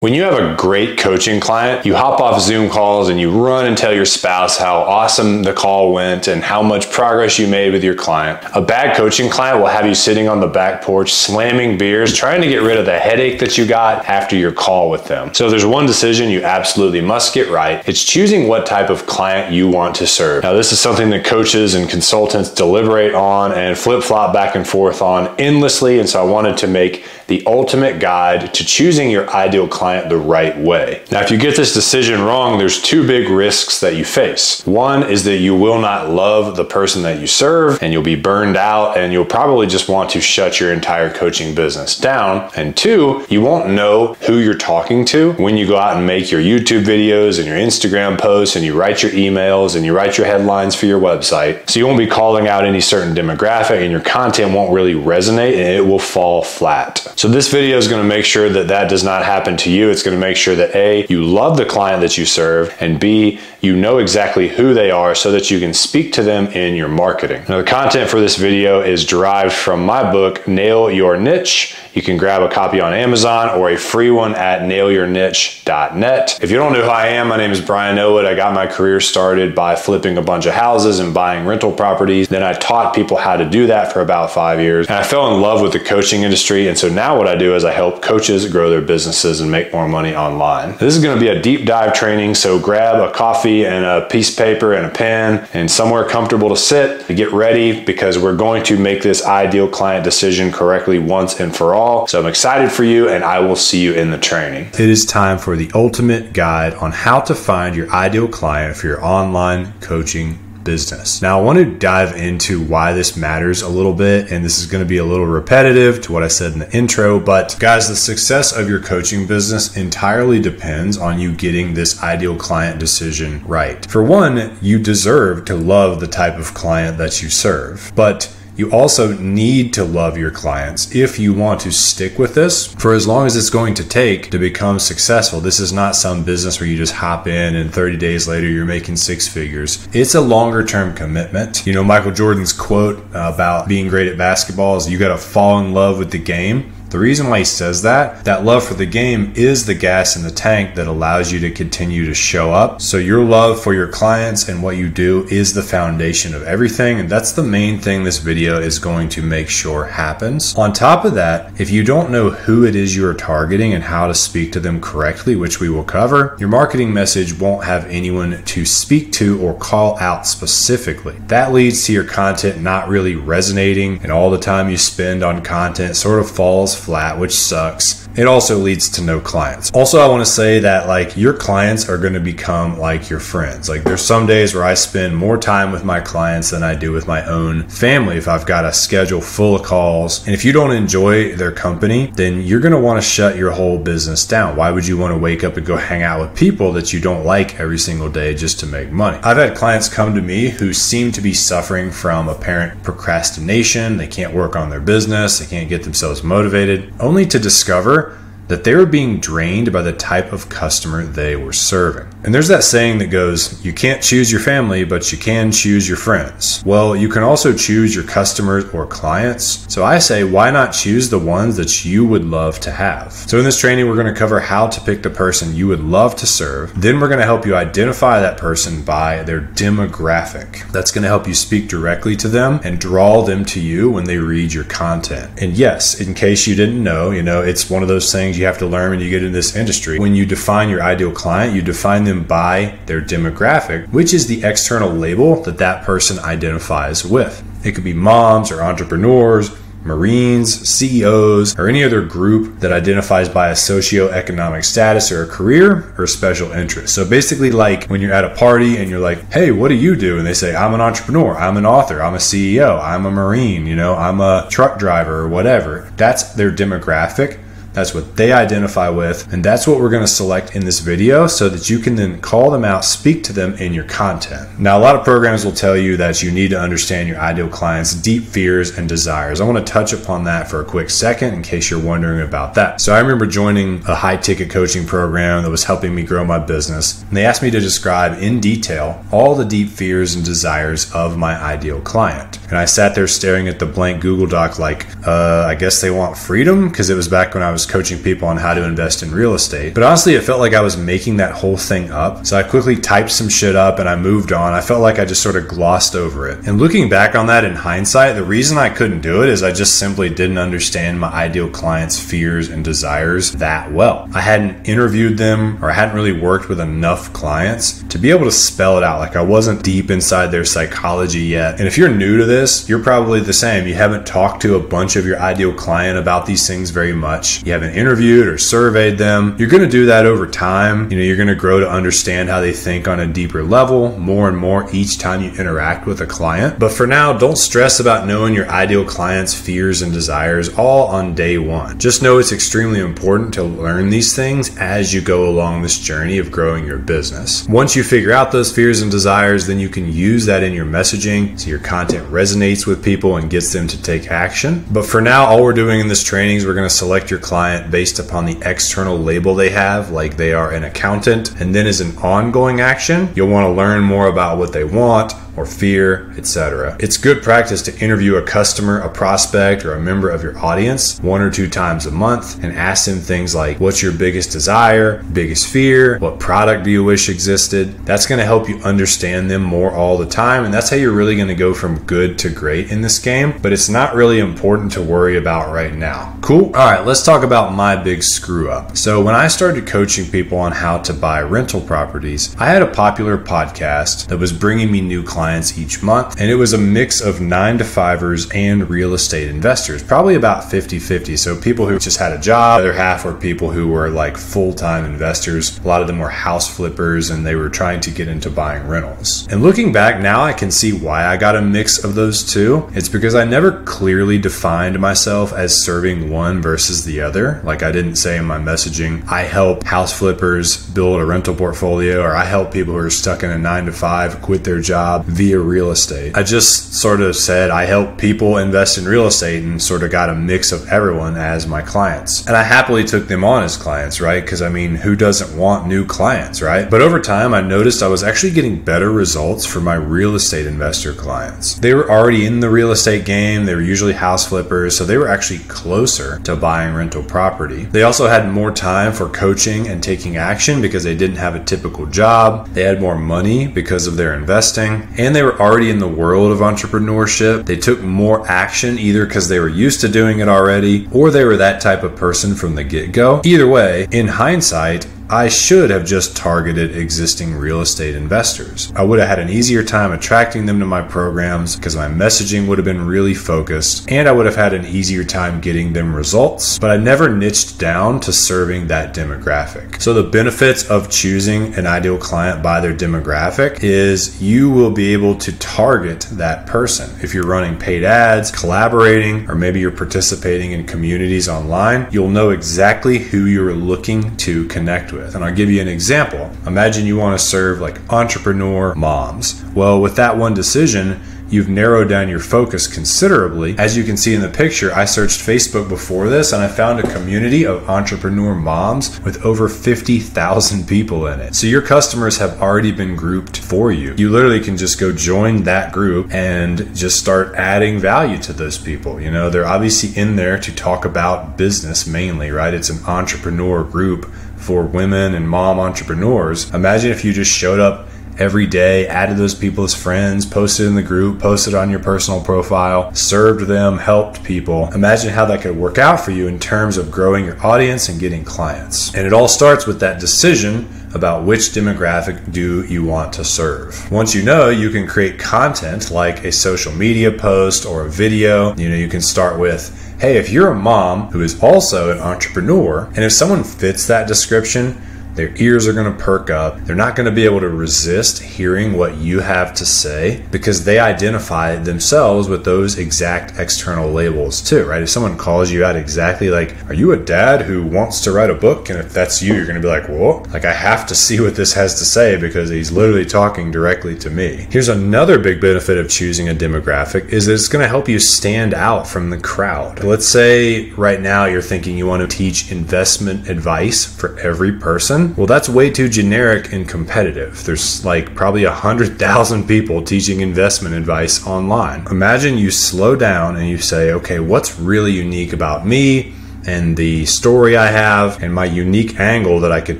When you have a great coaching client, you hop off Zoom calls and you run and tell your spouse how awesome the call went and how much progress you made with your client. A bad coaching client will have you sitting on the back porch slamming beers, trying to get rid of the headache that you got after your call with them. So there's one decision you absolutely must get right. It's choosing what type of client you want to serve. Now, this is something that coaches and consultants deliberate on and flip-flop back and forth on endlessly, and so I wanted to make the ultimate guide to choosing your ideal client the right way. Now, if you get this decision wrong, there's two big risks that you face. One is that you will not love the person that you serve and you'll be burned out and you'll probably just want to shut your entire coaching business down. And two, you won't know who you're talking to when you go out and make your YouTube videos and your Instagram posts and you write your emails and you write your headlines for your website. So you won't be calling out any certain demographic and your content won't really resonate and it will fall flat. So this video is going to make sure that that does not happen to you. It's going to make sure that A, you love the client that you serve, and B, you know exactly who they are so that you can speak to them in your marketing. Now, the content for this video is derived from my book, Nail Your Niche. You can grab a copy on Amazon or a free one at nailyourniche.net. If you don't know who I am, my name is Brian Elwood. I got my career started by flipping a bunch of houses and buying rental properties. Then I taught people how to do that for about 5 years. And I fell in love with the coaching industry. And so now what I do is I help coaches grow their businesses and make more money online. This is going to be a deep dive training. So grab a coffee and a piece of paper and a pen and somewhere comfortable to sit to get ready, because we're going to make this ideal client decision correctly once and for all. So I'm excited for you, and I will see you in the training. It is time for the ultimate guide on how to find your ideal client for your online coaching business. Now, I want to dive into why this matters a little bit, and this is going to be a little repetitive to what I said in the intro, but guys, the success of your coaching business entirely depends on you getting this ideal client decision right. For one, you deserve to love the type of client that you serve, but you also need to love your clients if you want to stick with this for as long as it's going to take to become successful. This is not some business where you just hop in and 30 days later you're making 6 figures. It's a longer term commitment. You know, Michael Jordan's quote about being great at basketball is you got to fall in love with the game. The reason why he says that love for the game is the gas in the tank that allows you to continue to show up. So your love for your clients and what you do is the foundation of everything. And that's the main thing this video is going to make sure happens. On top of that, if you don't know who it is you're targeting and how to speak to them correctly, which we will cover, your marketing message won't have anyone to speak to or call out specifically. That leads to your content not really resonating, and all the time you spend on content sort of falls flat, which sucks. It also leads to no clients. Also, I want to say that like your clients are going to become like your friends. Like there's some days where I spend more time with my clients than I do with my own family if I've got a schedule full of calls. And if you don't enjoy their company, then you're going to want to shut your whole business down. Why would you want to wake up and go hang out with people that you don't like every single day just to make money? I've had clients come to me who seem to be suffering from apparent procrastination. They can't work on their business. They can't get themselves motivated, only to discover that they were being drained by the type of customer they were serving. And there's that saying that goes, you can't choose your family, but you can choose your friends. Well, you can also choose your customers or clients. So I say, why not choose the ones that you would love to have? So in this training, we're going to cover how to pick the person you would love to serve. Then we're going to help you identify that person by their demographic. That's going to help you speak directly to them and draw them to you when they read your content. And yes, in case you didn't know, it's one of those things you have to learn when you get in this industry. When you define your ideal client, you define them by their demographic, which is the external label that that person identifies with. It could be moms or entrepreneurs, Marines, CEOs, or any other group that identifies by a socioeconomic status or a career or a special interest. So basically, like when you're at a party and you're like, hey, what do you do? And they say, I'm an entrepreneur, I'm an author, I'm a CEO, I'm a Marine, I'm a truck driver or whatever. That's their demographic. That's what they identify with, and that's what we're going to select in this video so that you can then call them out, speak to them in your content. Now, a lot of programs will tell you that you need to understand your ideal client's deep fears and desires. I want to touch upon that for a quick second in case you're wondering about that. So I remember joining a high-ticket coaching program that was helping me grow my business, and they asked me to describe in detail all the deep fears and desires of my ideal client. And I sat there staring at the blank Google Doc like, I guess they want freedom, because it was back when I was was coaching people on how to invest in real estate. But honestly, it felt like I was making that whole thing up. So I quickly typed some shit up and I moved on. I felt like I just sort of glossed over it. And looking back on that in hindsight, the reason I couldn't do it is I just simply didn't understand my ideal client's fears and desires that well. I hadn't interviewed them, or I hadn't really worked with enough clients to be able to spell it out. Like, I wasn't deep inside their psychology yet. And if you're new to this, you're probably the same. You haven't talked to a bunch of your ideal client about these things very much. You haven't interviewed or surveyed them. You're going to do that over time. You're going to grow to understand how they think on a deeper level, more and more each time you interact with a client. But for now, don't stress about knowing your ideal client's fears and desires all on day one. Just know it's extremely important to learn these things as you go along this journey of growing your business. Once you figure out those fears and desires, then you can use that in your messaging so your content resonates with people and gets them to take action. But for now, all we're doing in this training is we're going to select your client based upon the external label they have, like they are an accountant. And then as an ongoing action, you'll want to learn more about what they want or fear, etc. It's good practice to interview a customer, a prospect, or a member of your audience 1 or 2 times a month and ask them things like, what's your biggest desire, biggest fear, what product do you wish existed? That's going to help you understand them more all the time, and that's how you're really going to go from good to great in this game, but it's not really important to worry about right now. Cool? All right, let's talk about my big screw up. So when I started coaching people on how to buy rental properties, I had a popular podcast that was bringing me new clients each month, and it was a mix of 9-to-5ers and real estate investors, probably about 50-50. So people who just had a job, the other half were people who were like full-time investors. A lot of them were house flippers and they were trying to get into buying rentals. And looking back now, I can see why I got a mix of those two. It's because I never clearly defined myself as serving one versus the other. Like, I didn't say in my messaging, I help house flippers build a rental portfolio, or I help people who are stuck in a 9-to-5 quit their job via real estate. I just sort of said I help people invest in real estate and sort of got a mix of everyone as my clients. And I happily took them on as clients, right? Because I mean, who doesn't want new clients, right? But over time, I noticed I was actually getting better results for my real estate investor clients. They were already in the real estate game. They were usually house flippers, so they were actually closer to buying rental property. They also had more time for coaching and taking action because they didn't have a typical job. They had more money because of their investing, and they were already in the world of entrepreneurship. They took more action either because they were used to doing it already, or they were that type of person from the get-go. Either way, in hindsight, I should have just targeted existing real estate investors. I would have had an easier time attracting them to my programs because my messaging would have been really focused, and I would have had an easier time getting them results, but I never niched down to serving that demographic. So the benefits of choosing an ideal client by their demographic is you will be able to target that person. If you're running paid ads, collaborating, or maybe you're participating in communities online, you'll know exactly who you're looking to connect with. And I'll give you an example. Imagine you want to serve like entrepreneur moms. Well, with that one decision, you've narrowed down your focus considerably. As you can see in the picture, I searched Facebook before this and I found a community of entrepreneur moms with over 50,000 people in it. So your customers have already been grouped for you. You literally can just go join that group and just start adding value to those people. You know, they're obviously in there to talk about business mainly, right? It's an entrepreneur group for women and mom entrepreneurs. Imagine if you just showed up every day, added those people as friends, posted in the group, posted on your personal profile, served them, helped people. Imagine how that could work out for you in terms of growing your audience and getting clients. And it all starts with that decision about which demographic do you want to serve. Once you know, you can create content like a social media post or a video. You know, you can start with, hey, if you're a mom who is also an entrepreneur, and if someone fits that description, their ears are going to perk up. They're not going to be able to resist hearing what you have to say because they identify themselves with those exact external labels too, right? If someone calls you out exactly like, are you a dad who wants to write a book? And if that's you, you're going to be like, whoa, like I have to see what this has to say because he's literally talking directly to me. Here's another big benefit of choosing a demographic is that it's going to help you stand out from the crowd. Let's say right now you're thinking you want to teach investment advice for every person. Well, that's way too generic and competitive. There's like probably 100,000 people teaching investment advice online. Imagine you slow down and you say, okay, what's really unique about me and the story I have and my unique angle that I could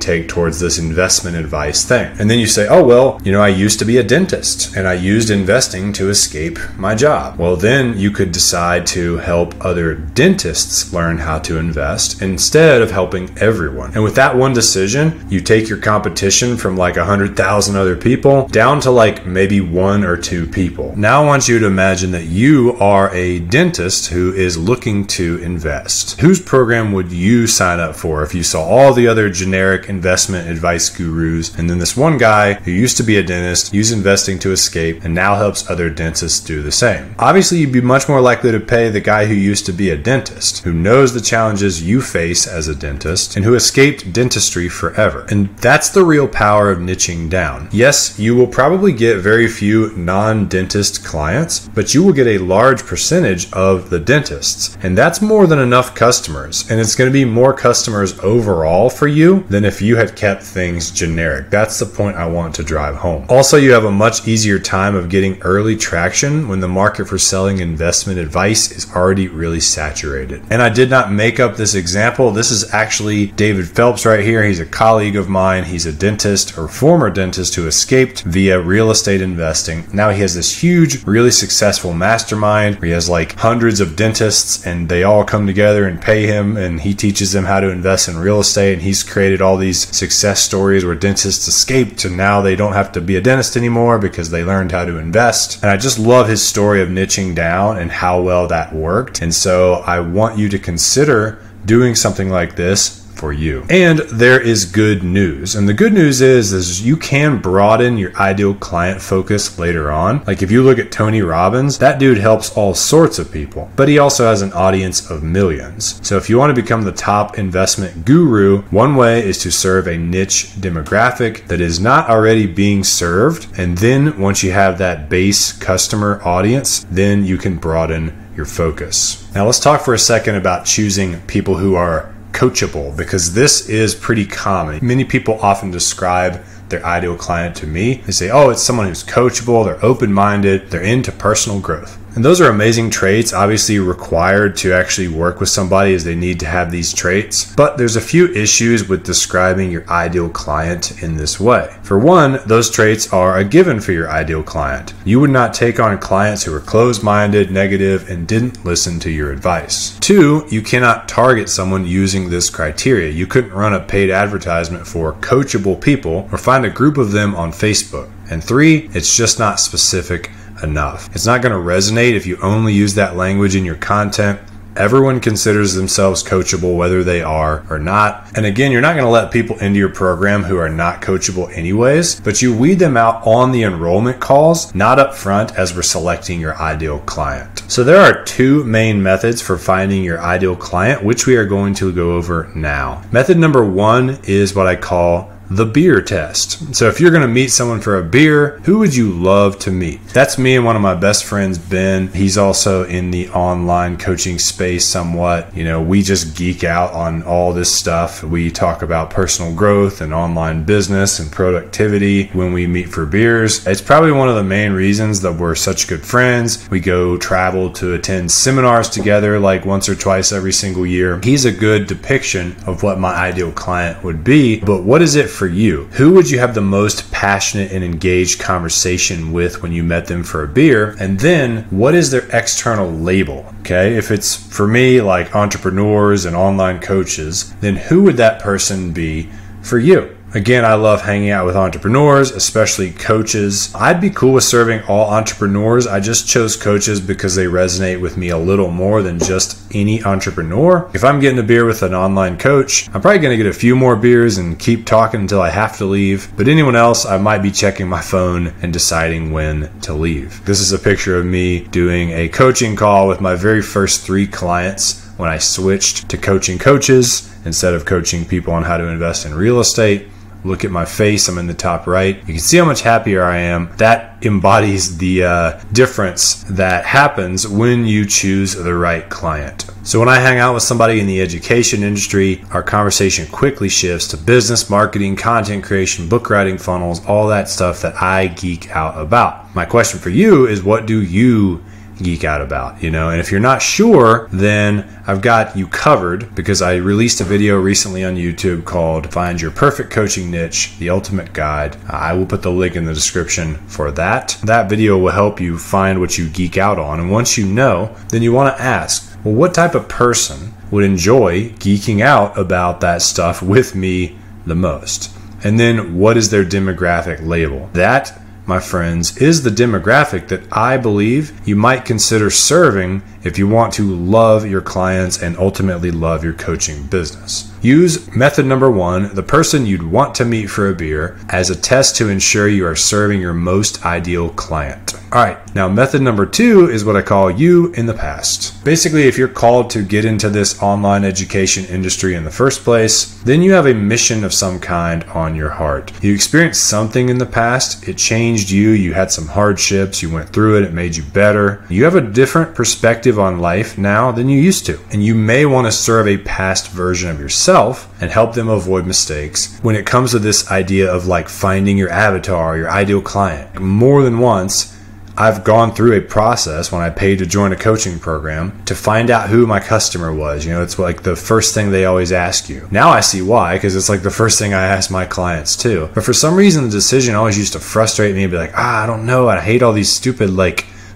take towards this investment advice thing. And then you say, oh, well, I used to be a dentist and I used investing to escape my job. Well, then you could decide to help other dentists learn how to invest instead of helping everyone. And with that one decision, you take your competition from like 100,000 other people down to like maybe 1 or 2 people. Now I want you to imagine that you are a dentist who is looking to invest. Whose program would you sign up for if you saw all the other generic investment advice gurus and then this one guy who used to be a dentist, used investing to escape, and now helps other dentists do the same? Obviously, you'd be much more likely to pay the guy who used to be a dentist, who knows the challenges you face as a dentist, and who escaped dentistry forever. And that's the real power of niching down. Yes, you will probably get very few non-dentist clients, but you will get a large percentage of the dentists. And that's more than enough customers. And it's going to be more customers overall for you than if you had kept things generic. That's the point I want to drive home. Also, you have a much easier time of getting early traction when the market for selling investment advice is already really saturated. And I did not make up this example. This is actually David Phelps right here. He's a colleague of mine. He's a dentist or former dentist who escaped via real estate investing. Now he has this huge, really successful mastermind where he has like hundreds of dentists and they all come together and pay him and he teaches them how to invest in real estate. And he's created all these success stories where dentists escaped and now they don't have to be a dentist anymore because they learned how to invest. And I just love his story of niching down and how well that worked. And so I want you to consider doing something like this for you. And there is good news. And the good news is you can broaden your ideal client focus later on. Like if you look at Tony Robbins, that dude helps all sorts of people, but he also has an audience of millions. So if you want to become the top investment guru, one way is to serve a niche demographic that is not already being served. And then once you have that base customer audience, then you can broaden your focus. Now let's talk for a second about choosing people who are coachable, because this is pretty common. Many people often describe their ideal client to me. They say, oh, it's someone who's coachable, they're open-minded, they're into personal growth. And those are amazing traits, obviously required to actually work with somebody, as they need to have these traits. But there's a few issues with describing your ideal client in this way. For one, those traits are a given for your ideal client. You would not take on clients who are closed-minded, negative, and didn't listen to your advice. 2, you cannot target someone using this criteria. You couldn't run a paid advertisement for coachable people or find a group of them on Facebook. And 3, it's just not specific enough. It's not going to resonate if you only use that language in your content. Everyone considers themselves coachable, whether they are or not. And again, you're not going to let people into your program who are not coachable anyways, but you weed them out on the enrollment calls, not up front as we're selecting your ideal client. So there are 2 main methods for finding your ideal client, which we are going to go over now. Method number 1 is what I call the beer test. So if you're going to meet someone for a beer, who would you love to meet? That's me and one of my best friends, Ben. He's also in the online coaching space somewhat. We just geek out on all this stuff. We talk about personal growth and online business and productivity when we meet for beers. It's probably one of the main reasons that we're such good friends. We go travel to attend seminars together like once or twice every single year. He's a good depiction of what my ideal client would be. But what is it for you? Who would you have the most passionate and engaged conversation with when you met them for a beer? And then what is their external label? Okay, if it's for me like entrepreneurs and online coaches, then who would that person be for you? Again, I love hanging out with entrepreneurs, especially coaches. I'd be cool with serving all entrepreneurs. I just chose coaches because they resonate with me a little more than just any entrepreneur. If I'm getting a beer with an online coach, I'm probably going to get a few more beers and keep talking until I have to leave. But anyone else, I might be checking my phone and deciding when to leave. This is a picture of me doing a coaching call with my very first 3 clients when I switched to coaching coaches instead of coaching people on how to invest in real estate. Look at my face, I'm in the top right. You can see how much happier I am. That embodies the difference that happens when you choose the right client. So when I hang out with somebody in the education industry, our conversation quickly shifts to business, marketing, content creation, book writing, funnels, all that stuff that I geek out about. My question for you is, what do you geek out about, and if you're not sure, then I've got you covered because I released a video recently on YouTube called Find Your Perfect Coaching Niche, the Ultimate Guide. I will put the link in the description for that. That video will help you find what you geek out on. And once you know, then you want to ask, well, what type of person would enjoy geeking out about that stuff with me the most? And then what is their demographic label? That, my friends, is the demographic that I believe you might consider serving if you want to love your clients and ultimately love your coaching business. Use method number 1, the person you'd want to meet for a beer, as a test to ensure you are serving your most ideal client. All right, now method number 2 is what I call you in the past. Basically, if you're called to get into this online education industry in the first place, then you have a mission of some kind on your heart. You experienced something in the past, it changed you, you had some hardships, you went through it, it made you better. You have a different perspective on life now than you used to. And you may want to serve a past version of yourself and help them avoid mistakes when it comes to this idea of like finding your avatar, your ideal client. More than once, I've gone through a process when I paid to join a coaching program to find out who my customer was. It's like the first thing they always ask you. Now I see why, because it's like the first thing I ask my clients too. But for some reason, the decision always used to frustrate me and be like, I don't know. I hate all these stupid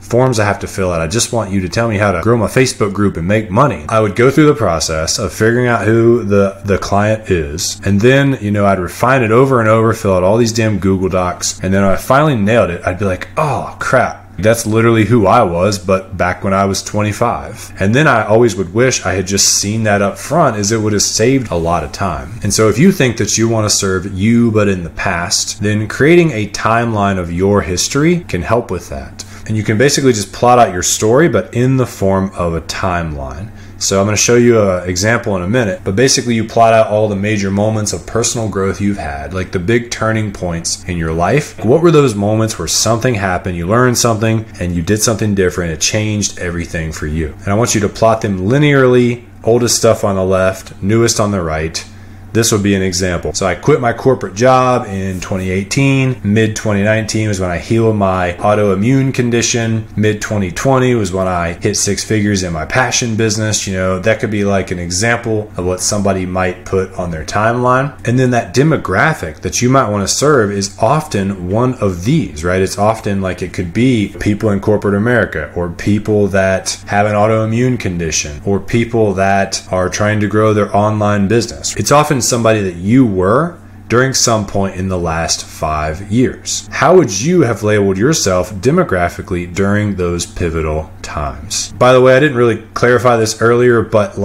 forms I have to fill out. I just want you to tell me how to grow my Facebook group and make money. I would go through the process of figuring out who the client is. And then, I'd refine it over and over, fill out all these damn Google Docs. And then when I finally nailed it, I'd be like, oh crap. That's literally who I was, but back when I was 25. And then I always would wish I had just seen that up front, as it would have saved a lot of time. And so if you think that you want to serve you, but in the past, then creating a timeline of your history can help with that. And you can basically just plot out your story, but in the form of a timeline. So I'm going to show you an example in a minute, but basically you plot out all the major moments of personal growth you've had, like the big turning points in your life. What were those moments where something happened, you learned something, and you did something different, it changed everything for you? And I want you to plot them linearly, oldest stuff on the left, newest on the right. This would be an example. So I quit my corporate job in 2018. Mid-2019 was when I healed my autoimmune condition. Mid-2020 was when I hit 6 figures in my passion business. That could be like an example of what somebody might put on their timeline. And then that demographic that you might want to serve is often one of these, right? It's often like it could be people in corporate America, or people that have an autoimmune condition, or people that are trying to grow their online business. It's often somebody that you were during some point in the last 5 years. How would you have labeled yourself demographically during those pivotal times? By the way, I didn't really clarify this earlier, but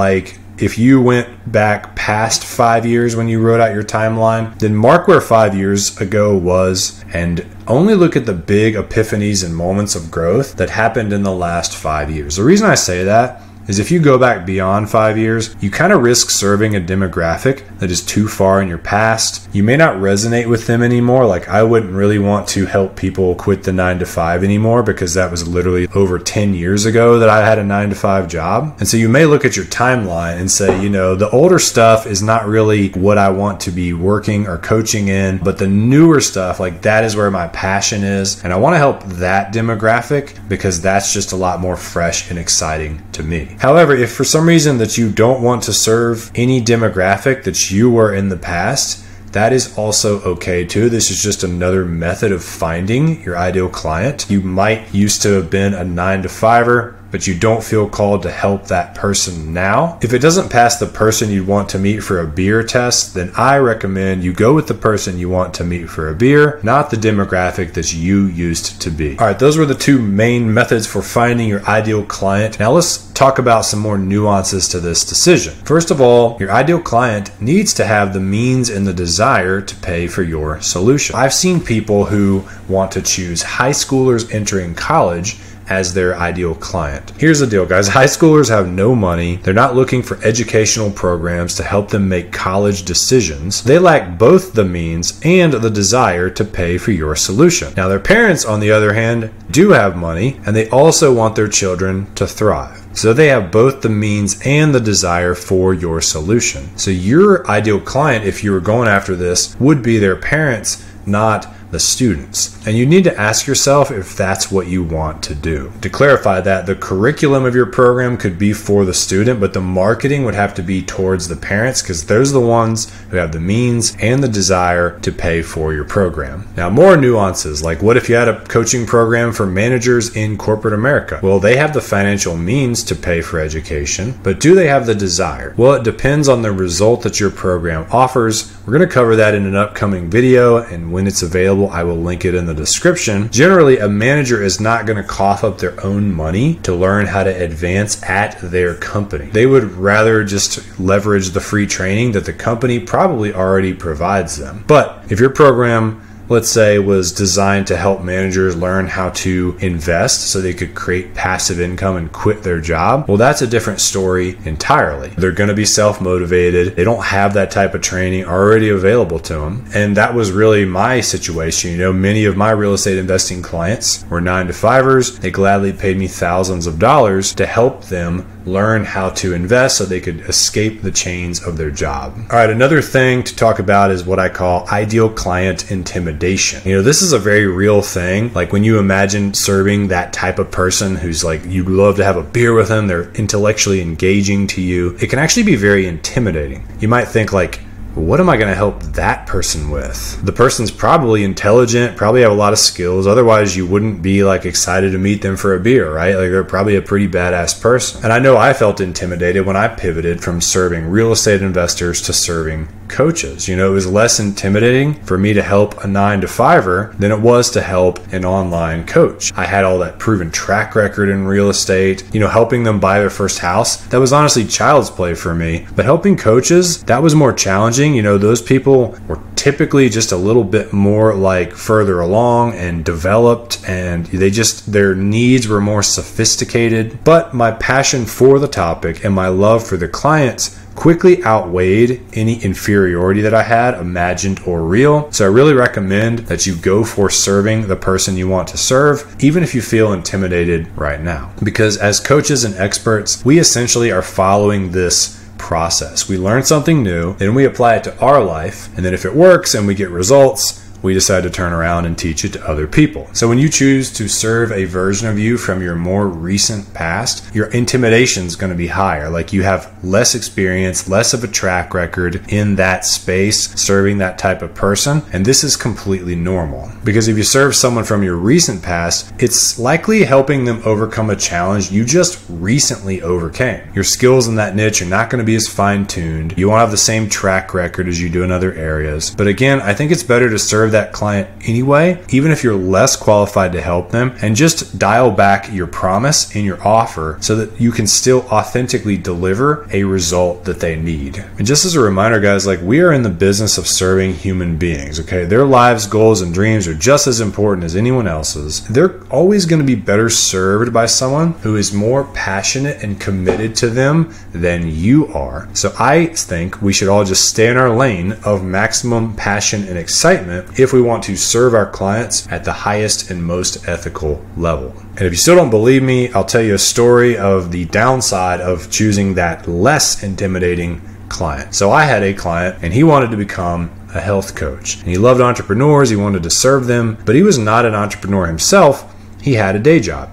if you went back past 5 years when you wrote out your timeline, then mark where 5 years ago was and only look at the big epiphanies and moments of growth that happened in the last 5 years. The reason I say that is if you go back beyond 5 years, you kind of risk serving a demographic that is too far in your past. You may not resonate with them anymore. I wouldn't really want to help people quit the 9-to-5 anymore, because that was literally over 10 years ago that I had a 9-to-5 job. And so you may look at your timeline and say, the older stuff is not really what I want to be working or coaching in, but the newer stuff, that is where my passion is. And I want to help that demographic because that's just a lot more fresh and exciting to me. However, if for some reason that you don't want to serve any demographic that you were in the past, that is also okay too. This is just another method of finding your ideal client. You might used to have been a 9-to-5er, but you don't feel called to help that person now. If it doesn't pass the person you want to meet for a beer test, then I recommend you go with the person you want to meet for a beer, not the demographic that you used to be. All right, those were the 2 main methods for finding your ideal client. Now let's talk about some more nuances to this decision. First of all, your ideal client needs to have the means and the desire to pay for your solution. I've seen people who want to choose high schoolers entering college as their ideal client. Here's the deal, guys. High schoolers have no money. They're not looking for educational programs to help them make college decisions. They lack both the means and the desire to pay for your solution. Now, their parents, on the other hand, do have money, and they also want their children to thrive. So they have both the means and the desire for your solution. So your ideal client, if you were going after this, would be their parents, not the students. And you need to ask yourself if that's what you want to do. To clarify that, the curriculum of your program could be for the student, but the marketing would have to be towards the parents, because those are the ones who have the means and the desire to pay for your program. Now, more nuances, like what if you had a coaching program for managers in corporate America? Well, they have the financial means to pay for education, but do they have the desire? Well, it depends on the result that your program offers. We're going to cover that in an upcoming video, and when it's available, I will link it in the description. Generally, a manager is not going to cough up their own money to learn how to advance at their company. They would rather just leverage the free training that the company probably already provides them. But if your program, let's say, was designed to help managers learn how to invest so they could create passive income and quit their job, well, that's a different story entirely. They're going to be self-motivated. They don't have that type of training already available to them. And that was really my situation. Many of my real estate investing clients were 9-to-5ers. They gladly paid me thousands of dollars to help them learn how to invest so they could escape the chains of their job. All right, another thing to talk about is what I call ideal client intimidation. This is a very real thing. Like when you imagine serving that type of person who's like, you'd love to have a beer with them, they're intellectually engaging to you, it can actually be very intimidating. You might think like, what am I going to help that person with? The person's probably intelligent, probably have a lot of skills. Otherwise, you wouldn't be like excited to meet them for a beer, right? Like they're probably a pretty badass person. And I know I felt intimidated when I pivoted from serving real estate investors to serving coaches. It was less intimidating for me to help a 9-to-5er than it was to help an online coach. I had all that proven track record in real estate, helping them buy their first house. That was honestly child's play for me. But helping coaches, that was more challenging. Those people were typically just a little bit more like further along and developed, and their needs were more sophisticated. But my passion for the topic and my love for the clients quickly outweighed any inferiority that I had, imagined or real. So I really recommend that you go for serving the person you want to serve, even if you feel intimidated right now. Because as coaches and experts, we essentially are following this process. We learn something new, then we apply it to our life, and then if it works and we get results, we decide to turn around and teach it to other people. So when you choose to serve a version of you from your more recent past, your intimidation is going to be higher. Like you have less experience, less of a track record in that space, serving that type of person. And this is completely normal. Because if you serve someone from your recent past, it's likely helping them overcome a challenge you just recently overcame. Your skills in that niche are not going to be as fine-tuned. You won't have the same track record as you do in other areas. But again, I think it's better to serve that client anyway, even if you're less qualified to help them, and just dial back your promise and your offer so that you can still authentically deliver a result that they need. And just as a reminder, guys, like we are in the business of serving human beings, okay? Their lives, goals, and dreams are just as important as anyone else's. They're always going to be better served by someone who is more passionate and committed to them than you are. So I think we should all just stay in our lane of maximum passion and excitement if we want to serve our clients at the highest and most ethical level. And if you still don't believe me, I'll tell you a story of the downside of choosing that less intimidating client. So I had a client and he wanted to become a health coach. And he loved entrepreneurs, he wanted to serve them, but he was not an entrepreneur himself. He had a day job.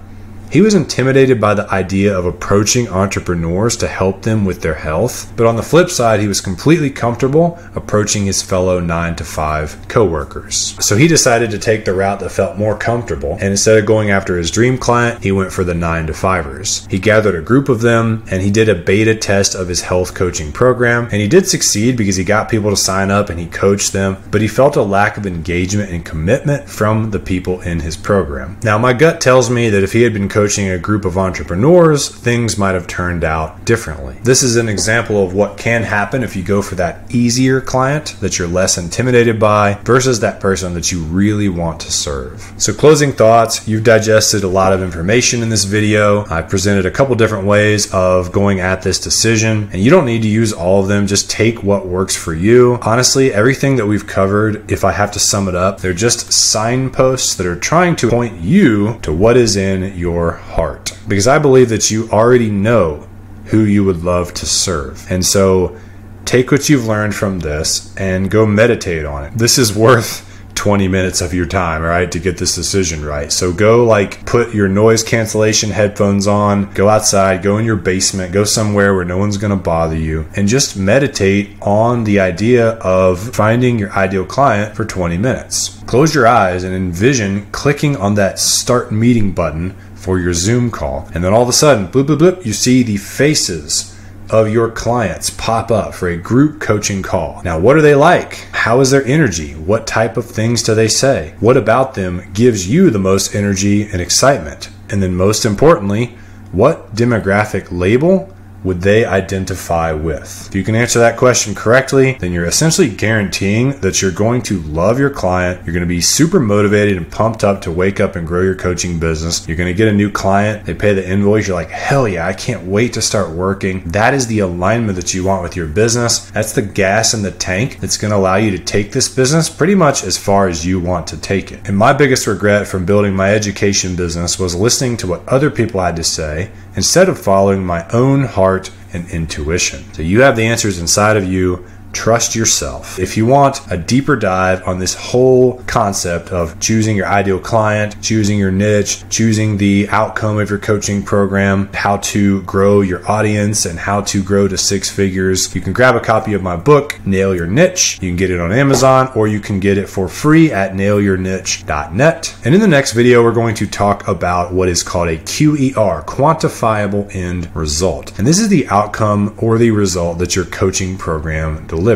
He was intimidated by the idea of approaching entrepreneurs to help them with their health. But on the flip side, he was completely comfortable approaching his fellow 9-to-5 coworkers. So he decided to take the route that felt more comfortable. And instead of going after his dream client, he went for the 9-to-5ers. He gathered a group of them and he did a beta test of his health coaching program. And he did succeed because he got people to sign up and he coached them. But he felt a lack of engagement and commitment from the people in his program. Now, my gut tells me that if he had been coaching a group of entrepreneurs, things might have turned out differently. This is an example of what can happen if you go for that easier client that you're less intimidated by versus that person that you really want to serve. So closing thoughts, you've digested a lot of information in this video. I presented a couple different ways of going at this decision, and you don't need to use all of them. Just take what works for you. Honestly, everything that we've covered, if I have to sum it up, they're just signposts that are trying to point you to what is in your heart, because I believe that you already know who you would love to serve. And so take what you've learned from this and go meditate on it. This is worth 20 minutes of your time, right, to get this decision right. So go like put your noise cancellation headphones on, go outside, go in your basement, go somewhere where no one's going to bother you, and just meditate on the idea of finding your ideal client for 20 minutes. Close your eyes and envision clicking on that start meeting button for your Zoom call. And then all of a sudden, bloop, bloop, bloop, you see the faces of your clients pop up for a group coaching call. Now, what are they like? How is their energy? What type of things do they say? What about them gives you the most energy and excitement? And then most importantly, what demographic label would they identify with? If you can answer that question correctly, then you're essentially guaranteeing that you're going to love your client. You're going to be super motivated and pumped up to wake up and grow your coaching business. You're going to get a new client. They pay the invoice. You're like, hell yeah, I can't wait to start working. That is the alignment that you want with your business. That's the gas in the tank that's going to allow you to take this business pretty much as far as you want to take it. And my biggest regret from building my education business was listening to what other people had to say instead of following my own heart and intuition. So you have the answers inside of you. Trust yourself. If you want a deeper dive on this whole concept of choosing your ideal client, choosing your niche, choosing the outcome of your coaching program, how to grow your audience, and how to grow to 6 figures, you can grab a copy of my book, Nail Your Niche. You can get it on Amazon, or you can get it for free at nailyourniche.net. And in the next video, we're going to talk about what is called a QER, quantifiable end result. And this is the outcome or the result that your coaching program delivers.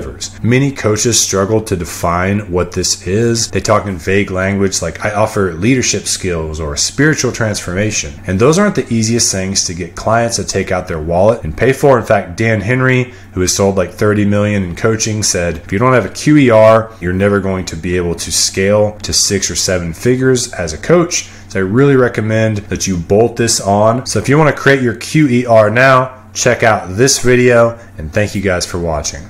Many coaches struggle to define what this is. They talk in vague language like, I offer leadership skills or spiritual transformation. And those aren't the easiest things to get clients to take out their wallet and pay for. In fact, Dan Henry, who has sold like 30 million in coaching, said, if you don't have a QER, you're never going to be able to scale to 6 or 7 figures as a coach. So I really recommend that you bolt this on. So if you want to create your QER now, check out this video, and thank you guys for watching.